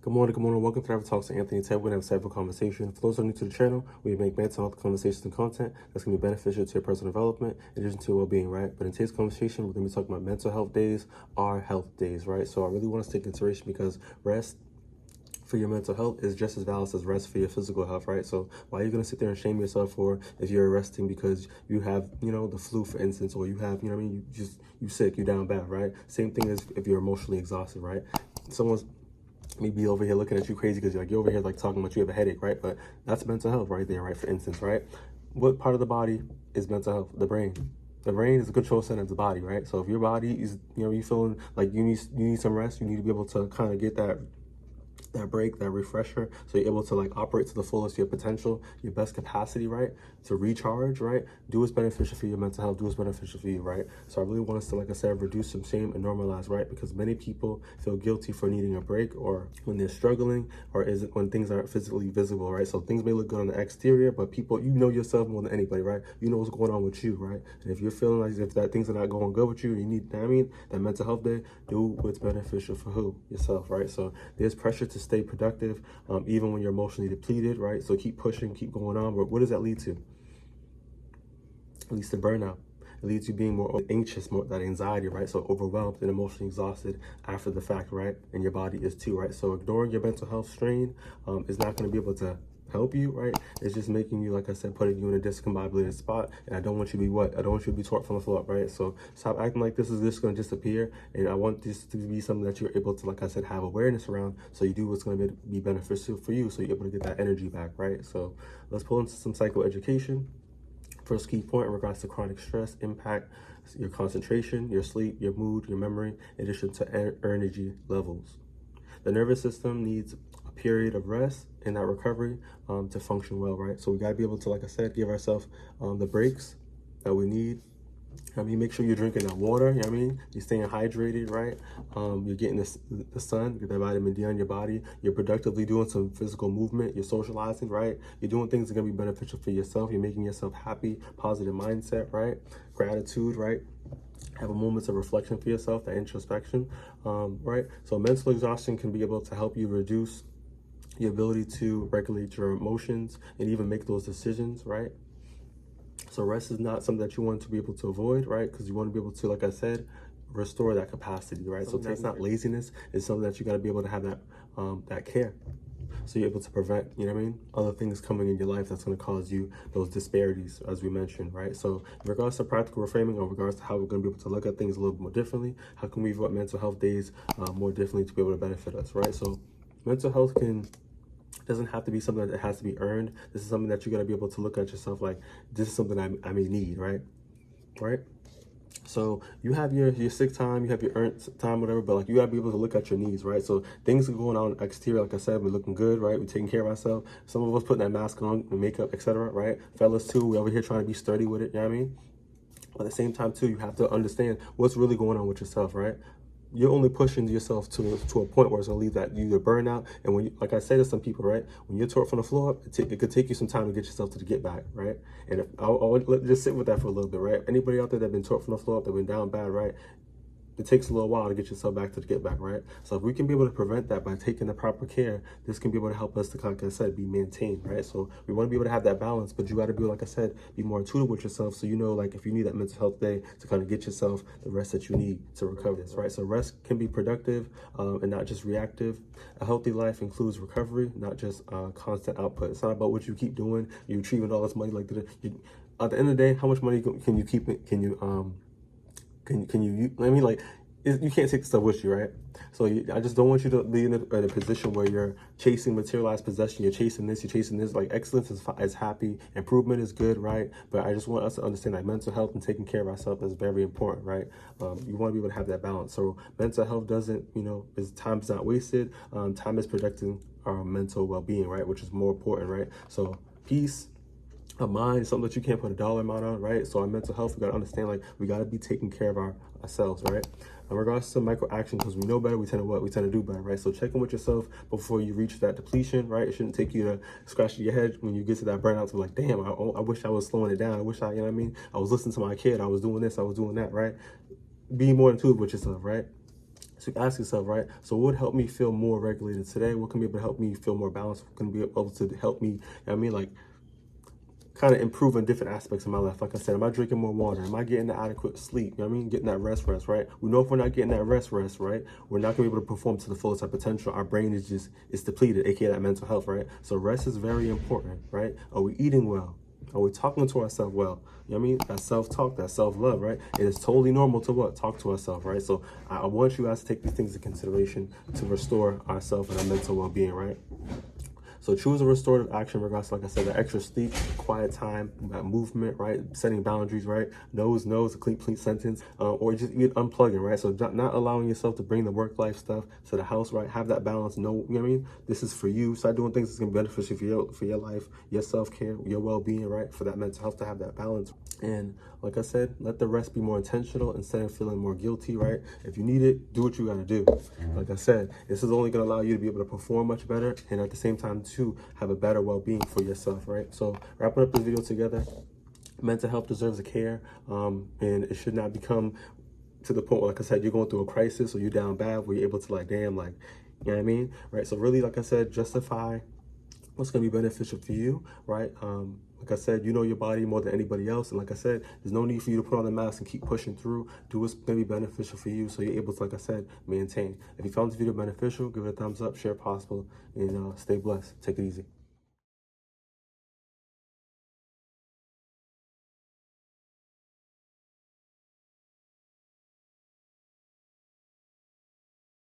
Good morning. Welcome to Ever Talks to Anthony Ted. We have a several conversation. For those who are new to the channel, we make mental health conversations and content that's going to be beneficial to your personal development in addition to your well-being, right? But in today's conversation, we're going to be talking about mental health days, our health days, right? So I really want us to take consideration because rest for your mental health is just as valid as rest for your physical health, right? So why are you going to sit there and shame yourself for if you're resting because you have, the flu, for instance, or you have, you sick, you're down bad, right? Same thing as if you're emotionally exhausted, right? Someone's maybe over here looking at you crazy because you're over here like talking about you have a headache, right? But that's mental health right there, right? For instance, right? What part of the body is mental health? The brain. The brain is a control center of the body, right? So if your body is, you feeling like you need some rest, you need to be able to kind of get that break, that refresher, so you're able to like operate to the fullest of your potential, your best capacity, right? To recharge, right? Do what's beneficial for your mental health, do what's beneficial for you, right? So I really want us to, like I said, reduce some shame and normalize, right? Because many people feel guilty for needing a break or when they're struggling or is it when things aren't physically visible, right? So things may look good on the exterior, but people, you know yourself more than anybody, right? You know what's going on with you, right? And if you're feeling like if that things are not going good with you, you need, that mental health day, do what's beneficial for who? Yourself, right? So there's pressure to stay productive, even when you're emotionally depleted, right? So keep pushing, keep going on. But what does that lead to? It leads to burnout. It leads to being more anxious, more that anxiety, right? So overwhelmed and emotionally exhausted after the fact, right? And your body is too, right? So ignoring your mental health strain is not going to be able to help you, right? It's just making you, like I said, putting you in a discombobulated spot. And I don't want you to be what? I don't want you to be taught from the floor up, right? So stop acting like this is just going to disappear. And I want this to be something that you're able to, like I said, have awareness around. So you do what's going to be beneficial for you. So you're able to get that energy back, right? So let's pull into some psychoeducation. First key point in regards to chronic stress impact your concentration, your sleep, your mood, your memory, in addition to energy levels. The nervous system needs a period of rest and that recovery to function well, right? So we got to be able to, like I said, give ourselves the breaks that we need. Make sure you're drinking that water, You're staying hydrated, right? You're getting the sun, get that vitamin D on your body. You're productively doing some physical movement. You're socializing, right? You're doing things that are going to be beneficial for yourself. You're making yourself happy, positive mindset, right? Gratitude, right? Have a moments of reflection for yourself, that introspection, right? So mental exhaustion can be able to help you reduce your ability to regulate your emotions and even make those decisions, right? So rest is not something that you want to be able to avoid, right? Because you want to be able to, like I said, restore that capacity, right? So it's not laziness. It's something that you got to be able to have that care. So you're able to prevent, other things coming in your life that's going to cause you those disparities, as we mentioned, right? So in regards to practical reframing, or regards to how we're going to be able to look at things a little bit more differently, how can we view mental health days more differently to be able to benefit us, right? So mental health doesn't have to be something that has to be earned. This is something that you got to be able to look at yourself like, this is something I may need, right? So you have your sick time, you have your earned time, whatever, but like you gotta be able to look at your needs, right? So things are going on exterior, like I said, we're looking good, right? We're taking care of ourselves. Some of us putting that mask on, and makeup, etc., right? Fellas too, we over here trying to be sturdy with it, you know what I mean? But at the same time too, you have to understand what's really going on with yourself, right? You're only pushing yourself to a point where it's gonna lead that you to burnout. And when like I say to some people, right, when you're tore from the floor up, it could take you some time to get yourself to the get back, right? And I'll just sit with that for a little bit, right? Anybody out there that been tore from the floor up, that been down bad, right? It takes a little while to get yourself back to the get back, right? So if we can be able to prevent that by taking the proper care, this can be able to help us to, like I said, be maintained, right? So we want to be able to have that balance, but you got to be, like I said, be more intuitive with yourself. So like if you need that mental health day to kind of get yourself the rest that you need to recover this, right? So rest can be productive and not just reactive. A healthy life includes recovery, not just constant output. It's not about what you keep doing. You're retrieving all this money. At the end of the day, how much money can you keep? Can you you can't take stuff with you, right? So I just don't want you to be in a position where you're chasing materialized possession. You're chasing this, like excellence is happy, improvement is good, right? But I just want us to understand that mental health and taking care of ourselves is very important, right? You want to be able to have that balance. So mental health doesn't, time is not wasted. Time is protecting our mental well-being, right? Which is more important, right? So peace of mind is something that you can't put a dollar amount on, right? So our mental health, we got to understand, like, we got to be taking care of ourselves, right? In regards to micro action, because we know better, we tend to do better, right? So check in with yourself before you reach that depletion, right? It shouldn't take you to scratch your head when you get to that burnout to be like, damn, I wish I was slowing it down. I wish I was listening to my kid. I was doing this, I was doing that, right? Be more intuitive with yourself, right? So you ask yourself, right? So what would help me feel more regulated today? What can be able to help me feel more balanced? What can be able to help me, you know what I mean, like kind of improve on different aspects of my life? Like I said, am I drinking more water? Am I getting the adequate sleep? You know what I mean? Getting that rest, right? We know if we're not getting that rest, right? We're not gonna be able to perform to the fullest of our potential. Our brain is depleted, aka that mental health, right? So rest is very important, right? Are we eating well? Are we talking to ourselves well? You know what I mean? That self-talk, that self-love, right? It is totally normal to what? Talk to ourselves, right? So I want you guys to take these things into consideration to restore ourselves and our mental well-being, right? So choose a restorative action regards, like I said, the extra sleep, quiet time, movement, right? Setting boundaries, right? Nose, a clean sentence, or just even unplugging, right? So not allowing yourself to bring the work-life stuff to the house, right? Have that balance. You know what I mean? This is for you. Start doing things that's gonna be beneficial for your life, your self-care, your well-being, right? For that mental health to have that balance. And like I said, let the rest be more intentional instead of feeling more guilty, right? If you need it, do what you gotta do. Like I said, this is only gonna allow you to be able to perform much better and at the same time to have a better well-being for yourself, right? So wrapping up this video together, mental health deserves a care, and it should not become to the point where, like I said, you're going through a crisis or you're down bad where you're able to like, damn, like, you know what I mean? Right? So really, like I said, justify what's going to be beneficial for you, right? Like I said, you know your body more than anybody else. And like I said, there's no need for you to put on the mask and keep pushing through. Do what's going to be beneficial for you so you're able to, like I said, maintain. If you found this video beneficial, give it a thumbs up, share if possible, and stay blessed. Take it easy.